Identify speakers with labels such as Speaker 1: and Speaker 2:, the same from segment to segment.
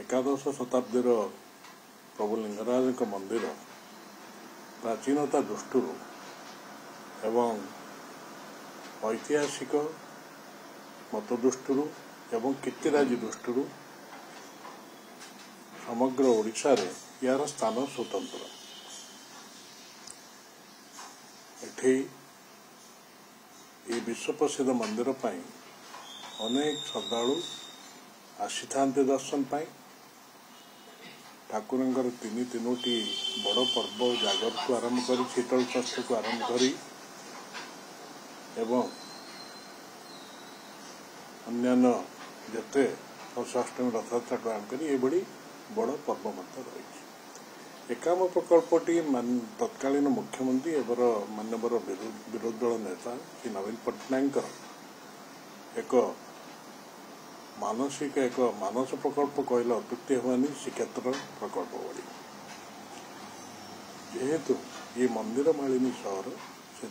Speaker 1: एकादश शताब्दीर प्रभु लिंगराज मंदिर प्राचीनता दृष्टि एवं ऐतिहासिक मत दृष्टि एवं कीर्तिराजी दृष्टि समग्र ओडिशा रे यार स्थान स्वतंत्र। एठी ये विश्व प्रसिद्ध मंदिर पाई अनेक श्रद्धालु आसी थांते दर्शन पाई। ठाकुरंकर तीनोटी बड़ पर्व जागर को आरंभ कर शीतल षष्ठी को आरंभ करी एवं अन्यान्य जते अष्टमी रथयात्रा को आरंभ कर ये बड़ी बड़ पर्व मत रही। एकाम प्रकल्पटी तत्कालीन मुख्यमंत्री एवं मानवर विरोधी दल नेता श्री नवीन पट्टनायक एक मानसिक एक मानस प्रकल्प कहले अत्युक्ति हेबानी श्रीक्षेत्र प्रकल्प बड़ी जेहेतु ये मंदिर मालिनी सहर से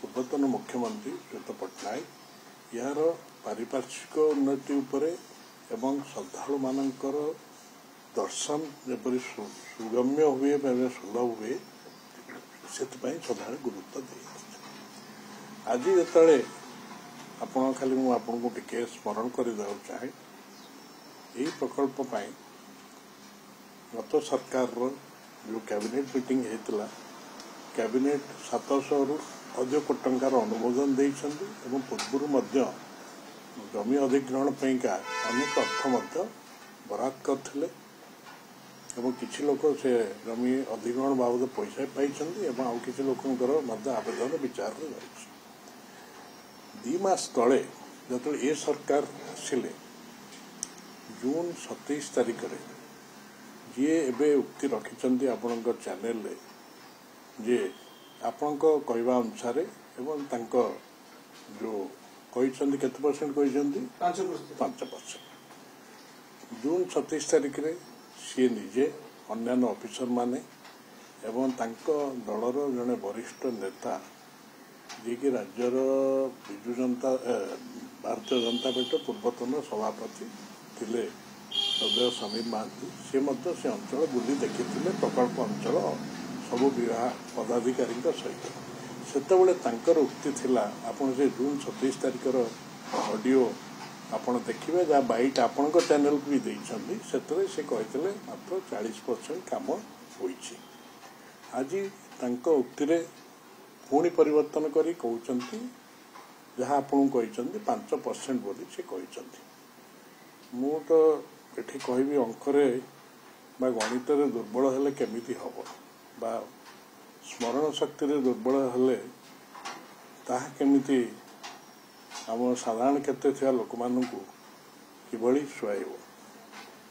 Speaker 1: पूर्वतन मुख्यमंत्री श्रीयुत पट्टनायक यार पारिपार्श्विक उन्नति उपरे एवं श्रद्धालु मानकर दर्शन जपरी सुगम्य हुए सुलभ हुए से सदा गुरुत्व दे। आज जिते आपण खाली मु आपन को टिके स्मरण कर चाहे यही प्रकल्प गत सरकार जो कैबिनेट मीटिंग होता कैबिनेट 700 रु अधिक कोटी टंकार अनुमोदन देइछन्ति एवं पूर्व जमी अधिग्रहण पैका अनेक अर्थ बराद करथिले एवं किछि लोक से जमी अधिग्रहण बाबद पैसा पाइछन्ति एवं आउ किछि लोकंकर आवेदन विचार रे जाइछि। 2 मास तले जो ये सरकार आसिले जून 27 तारिख रे जी एबे उक्ति रखिछन्ति आपनक चैनल रे जे आपनक कहवा अनुसार एवं तांको जो कहिछन्ति केते परसेंट कहिछन्ति 5%। जून 27 तारिख रे सी निजे अन्यान्य ऑफिसर माने एवं तांको दलर जने वरिष्ठ नेता जी की राज्यर विजु जनता भारतीय जनता पार्टी पूर्वतन सभापति थिले सदैव समीर महांती से अंचल बुली देखी प्रकल्प अंचल सबु विभाग पदाधिकारी सहित से उक्ति थिला आपण से जून 27 तारिख ऑडियो आपण देखिए जहाँ बाइट आपण चैनल को भी देइछन्ति से कहते मात्र 40% काम होइछि। आज तांको उक्ति रे पुणी परिवर्तन करी कहउछन्ति जहाँ आपन कहइछन्ति 5% बोली से कहइछन्ति। मु तो एठी कहबी अंकरे बा गणित रे दुर्बल हेले केमिति हबो बा स्मरण शक्ति रे दुर्बल हेले ताहा केमिति आम साधारण क्षेत्र थिया लोक मानकु किभଳି सुहाइबो।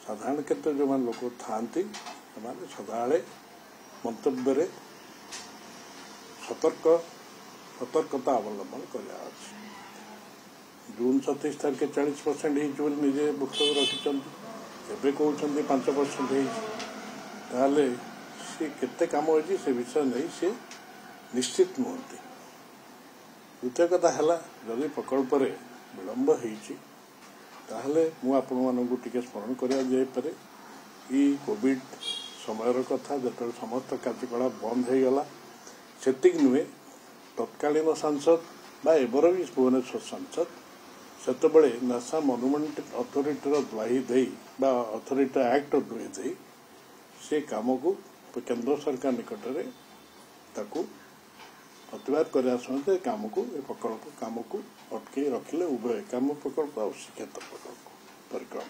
Speaker 1: साधारण क्षेत्र जो मान लोक थांती माने सदाळे मंतव्य रे सतर्कता अवलंबन करा। जून 27 तारिख 40% निजे पुस्तक रखिछन्ति एबे कहउछन्ति 5% ताले से केते काम होइछि से विषय नहीं से निश्चित नुहंती। द्वितीय कथा है जदि प्रकल्प रे विलंब होइछि ताहले मु आपण मानकु टिके स्मरण करिया जाय पारे ई कोविड समयर कथा जतल समस्त कार्यकलाप बंद हो गला सेतिक नुहे तत्कालीन सांसद बा एबर भी भुवनेश्वर सांसद सेतबले नासा मनुमेंट अथॉरिटी द्वाही दे बा अथॉरिटी एक्ट द्वाही दे से काम को केंद्र सरकार निकट में ताकू प्रतिवाद कर काम को प्रकल्प काम को अटके रखिले उभय काम प्रकल्प और श्रीक्षेत्र प्रकल्प परिक्रम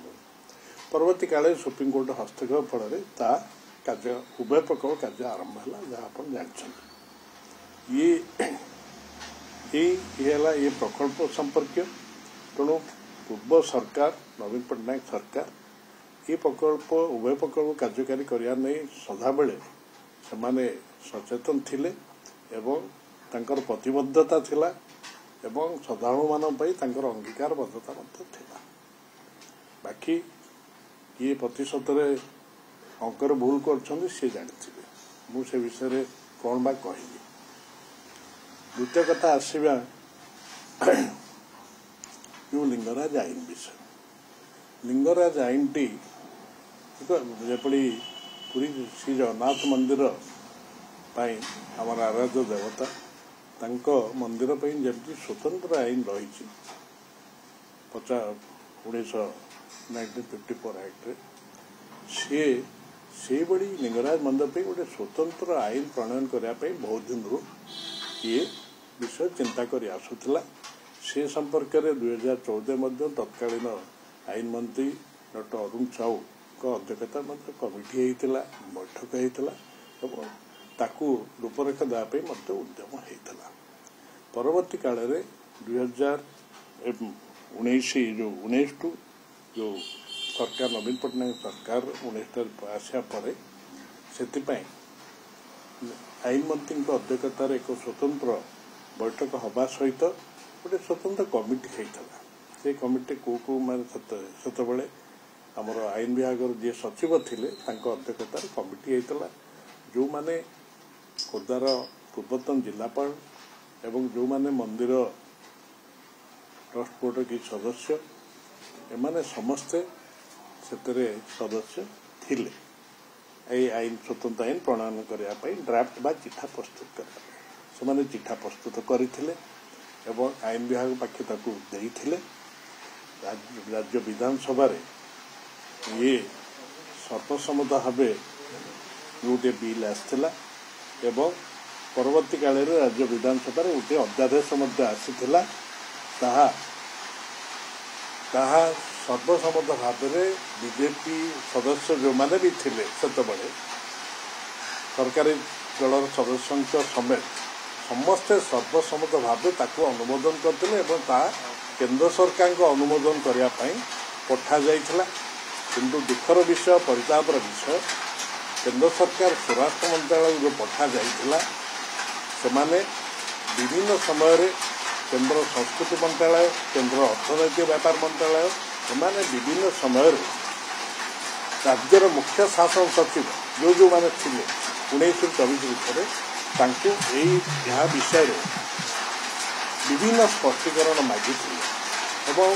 Speaker 1: परवर्ती काले सुप्रीमकोर्ट हस्तक्षेप फल कार्य उभय प्रकल्प कार्य आरंभ है जहाँ आप जानते ये प्रकल्प संपर्क तेणु पूर्व सरकार नवीन पट्टनायक सरकार ये प्रकल्प उभय प्रकल्प कार्यकारी करने नहीं सदा बेले से सचेतन थिले एवं तांकर प्रतिबद्धता थिला एवं श्रद्धालु मान तांकर अंगीकार बद्धता थिला। बाकी ये प्रतिशत अंकर भूल कर सी जानी मुझे विषय कौन बा कहबी। द्वितीय कथा आसवा जो लिंगराज आईन विषय लिंगराज आईन टी ଯେପରି ପୁରୀ ଶ୍ରୀ ଜଗନ୍ନାଥ ମନ୍ଦିର ପାଇଁ ଆମର ଆରାଧ୍ୟ ଦେବତା ତାଙ୍କ ମନ୍ଦିର ପାଇଁ ଯେମିତି ସ୍ୱତନ୍ତ୍ର ଆଇନ ରହିଛି 1954 ଆକ୍ଟରେ ସେଇଭଳି ଲିଙ୍ଗରାଜ ମନ୍ଦିର ପାଇଁ ଗୋଟେ ସ୍ୱତନ୍ତ୍ର ଆଇନ ପ୍ରଣୟନ କରିବା ପାଇଁ ବହୁତ ଦିନରୁ ଇଏ ବିଷୟ ଚିନ୍ତା କରି ଆସୁଥିଲା। ସେ ସମ୍ପର୍କରେ 2014 ମଧ୍ୟ ତତ୍କାଳୀନ ଆଇନ ମନ୍ତ୍ରୀ ଡକ୍ଟର ଅରୁଣ ସାହୁଙ୍କ ଅଧ୍ୟକ୍ଷତା ମଧ୍ୟ କମିଟି ହେଇଥିଲା, ବୈଠକ ହେଇଥିଲା ଏବଂ ତାକୁ ରୂପରେଖା ଦେବା ପାଇଁ ମଧ୍ୟ ଉଦ୍ୟମ ହେଇଥିଲା। ପରବର୍ତ୍ତୀ କାଳରେ 2019 ଯେଉଁ ସରକାର ନବୀନ ପଟ୍ଟନାୟକ ସରକାର 19 ଆସିବା ପରେ ସେଥିପାଇଁ ଆଇନ ମନ୍ତ୍ରୀଙ୍କ ଅଧ୍ୟକ୍ଷତାରେ ଏକ ସ୍ୱତନ୍ତ୍ର ବୈଠକ ହେବା ସହିତ ଗୋଟେ ସ୍ୱତନ୍ତ୍ର କମିଟି ହେଇଥିଲା। ସେ କମିଟି କେଉଁ ମାନେ ସେତେବେଳେ ଆମର ଆଇନ ବିଭାଗର ଯିଏ ସଚିବ ଥିଲେ ତାଙ୍କ ଅଧ୍ୟକ୍ଷତାରେ କମିଟି ହେଇଥିଲା। ଯେଉଁମାନେ ଖୋର୍ଦ୍ଧାର ପୂର୍ବତନ ଜିଲ୍ଲାପାଳ ଏବଂ ଯେଉଁମାନେ ମନ୍ଦିର ଟ୍ରଷ୍ଟ ବୋର୍ଡର କିଛି ସଦସ୍ୟ ଏମାନେ ସମସ୍ତେ ସେଥିରେ ସଦସ୍ୟ ଥିଲେ। এই আইন ସ୍ୱତନ୍ତ୍ର ଆଇନ ପ୍ରଣୟନ କରିବା ପାଇଁ ଡ୍ରାଫ୍ଟ ବା ଚିଠା ପ୍ରସ୍ତୁତ କରିବା ପାଇଁ ସେମାନେ ଚିଠା ପ୍ରସ୍ତୁତ କରିଥିଲେ ଏବଂ ଆଇନ ବିଭାଗ ପାଖେ ତାକୁ ଦେଇଥିଲେ। ରାଜ୍ୟ ବିଧାନସଭାରେ ଇଏ ସର୍ବସମ୍ମତ ଭାବେ ଗୋଟିଏ ବିଲ୍ ଆସିଥିଲା ଏବଂ ପରବର୍ତ୍ତୀ କାଳରେ ରାଜ୍ୟ ବିଧାନସଭାରେ ଗୋଟିଏ ଅଧ୍ୟାଦେଶ ମଧ୍ୟ ଆସିଥିଲା। ତାହା ସର୍ବସମ୍ମତ ଭାବରେ ବିଜେପି ସଦସ୍ୟ ଯେଉଁମାନେ ବି ଥିଲେ ସେତେବେଳେ ସରକାରୀ ଦଳର ସଦସ୍ୟଙ୍କ ସମେତ ସମସ୍ତେ ସର୍ବସମ୍ମତ ଭାବେ ତାକୁ ଅନୁମୋଦନ କରିଥିଲେ ଏବଂ ତାହା କେନ୍ଦ୍ର ସରକାରଙ୍କ ଅନୁମୋଦନ କରିବା ପାଇଁ ପଠାଯାଇଥିଲା। କିନ୍ତୁ ଦୁଃଖର ବିଷୟ, ପରିତାପର ବିଷୟ, କେନ୍ଦ୍ର ସରକାର ସ୍ୱରାଷ୍ଟ୍ର ମନ୍ତ୍ରଣାଳୟକୁ ଯେଉଁ ପଠାଯାଇଥିଲା ସେମାନେ ବିଭିନ୍ନ ସମୟରେ କେନ୍ଦ୍ର ସଂସ୍କୃତି ମନ୍ତ୍ରଣାଳୟ, କେନ୍ଦ୍ର ଅର୍ଥନୈତିକ ବ୍ୟାପାର ମନ୍ତ୍ରଣାଳୟ ଏମାନେ ବିଭିନ୍ନ ସମୟରେ ରାଜ୍ୟର ମୁଖ୍ୟ ଶାସନ ସଚିବ ଯେଉଁମାନେ ଥିଲେ 1924 ଭିତରେ ତାଙ୍କୁ ଏହା ବିଷୟରେ ବିଭିନ୍ନ ସ୍ପଷ୍ଟୀକରଣ ମାଗିଥିଲେ ଏବଂ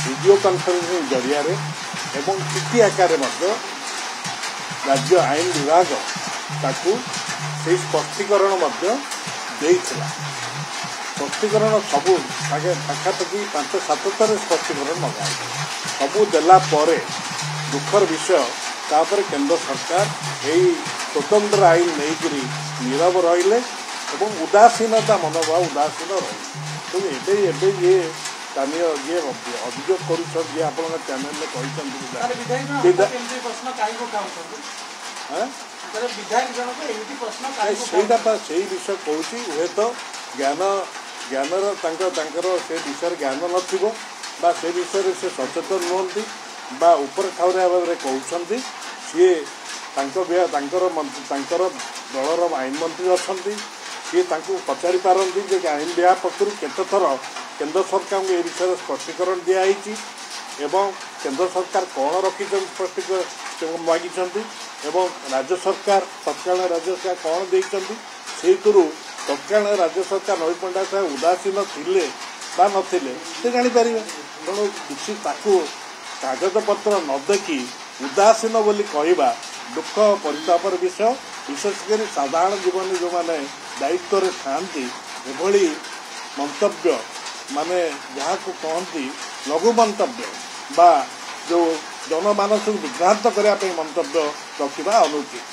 Speaker 1: ଭିଡ଼ିଓ କନଫରେନ୍ସିଂ ଜରିଆରେ ଏବଂ ଚିଠି ଆକାରରେ ମଧ୍ୟ ରାଜ୍ୟ ଆଇନ ବିଭାଗ ତାକୁ ସେହି ସ୍ପଷ୍ଟୀକରଣ ମଧ୍ୟ ଦେଇଥିଲା। ସ୍ପଷ୍ଟୀକରଣ ସବୁ ପାଖାପାଖି 5-7 ଥର ସ୍ପଷ୍ଟୀକରଣ ମଗାଇଥିଲା। ସବୁ ଦେଲା ପରେ ଦୁଃଖର ବିଷୟ ତାପରେ କେନ୍ଦ୍ର ସରକାର ଏହି ସ୍ୱତନ୍ତ୍ର ଆଇନ ନେଇକରି ନୀରବ ରହିଲେ ଏବଂ ଉଦାସୀନତା ମନୋଭାବ ଉଦାସୀନ ରହିଲେ। ତେଣୁ ଏବେ ଯିଏ ସ୍ଥାନୀୟ ଯିଏ ଅଭିଯୋଗ କରୁଛନ୍ତି, ଯିଏ ଆପଣଙ୍କ ଚ୍ୟାନେଲରେ କହିଛନ୍ତି ସେଇଟା ସେଇ ବିଷୟ କହୁଛି। ହୁଏତ ଜ୍ଞାନର ତାଙ୍କର ସେ ବିଷୟରେ ଜ୍ଞାନ ନଥିବ ବା ସେ ବିଷୟରେ ସେ ସଚେତନ ନୁହନ୍ତି ବା ଉପରେ ଠାଉରିଆ ଭାବରେ କହୁଛନ୍ତି। ସିଏ ତାଙ୍କର ଦଳର ଆଇନ ମନ୍ତ୍ରୀ ଅଛନ୍ତି, ସିଏ ତାଙ୍କୁ ପଚାରି ପାରନ୍ତି ଯେ ଆଇନ ବିଭାଗ ପକ୍ଷରୁ କେତେଥର କେନ୍ଦ୍ର ସରକାରଙ୍କୁ ଏ ବିଷୟରେ ସ୍ପଷ୍ଟୀକରଣ ଦିଆହେଇଛି ଏବଂ କେନ୍ଦ୍ର ସରକାର କ'ଣ ରଖିଛନ୍ତି ସ୍ପଷ୍ଟୀକରଣ ମାଗିଛନ୍ତି ଏବଂ ରାଜ୍ୟ ସରକାର ତତ୍କାଳୀନ ରାଜ୍ୟ ସରକାର କ'ଣ ଦେଇଛନ୍ତି। ସେଇଥିରୁ ତତ୍କାଳୀନ ରାଜ୍ୟ ସରକାର ନବୀନ ପଟ୍ଟନାୟକ ସାହେବ ଉଦାସୀନ ଥିଲେ ବା ନଥିଲେ ସେ ଜାଣିପାରିବେ। ତେଣୁ କିଛି ତାକୁ କାଗଜପତ୍ର ନ ଦେଖି ଉଦାସୀନ ବୋଲି କହିବା ଦୁଃଖ ପରିତାପର ବିଷୟ। ବିଶେଷ କରି ସାଧାରଣ ଜୀବନରେ ଯେଉଁମାନେ ଦାୟିତ୍ୱରେ ଥାଆନ୍ତି ଏଭଳି ମନ୍ତବ୍ୟ ମାନେ ଯାହାକୁ କହନ୍ତି ଲଘୁ ମନ୍ତବ୍ୟ ବା ଯେଉଁ ଜନମାନସକୁ ବିଭ୍ରାନ୍ତ କରିବା ପାଇଁ ମନ୍ତବ୍ୟ ରଖିବା ଅନୁଚିତ।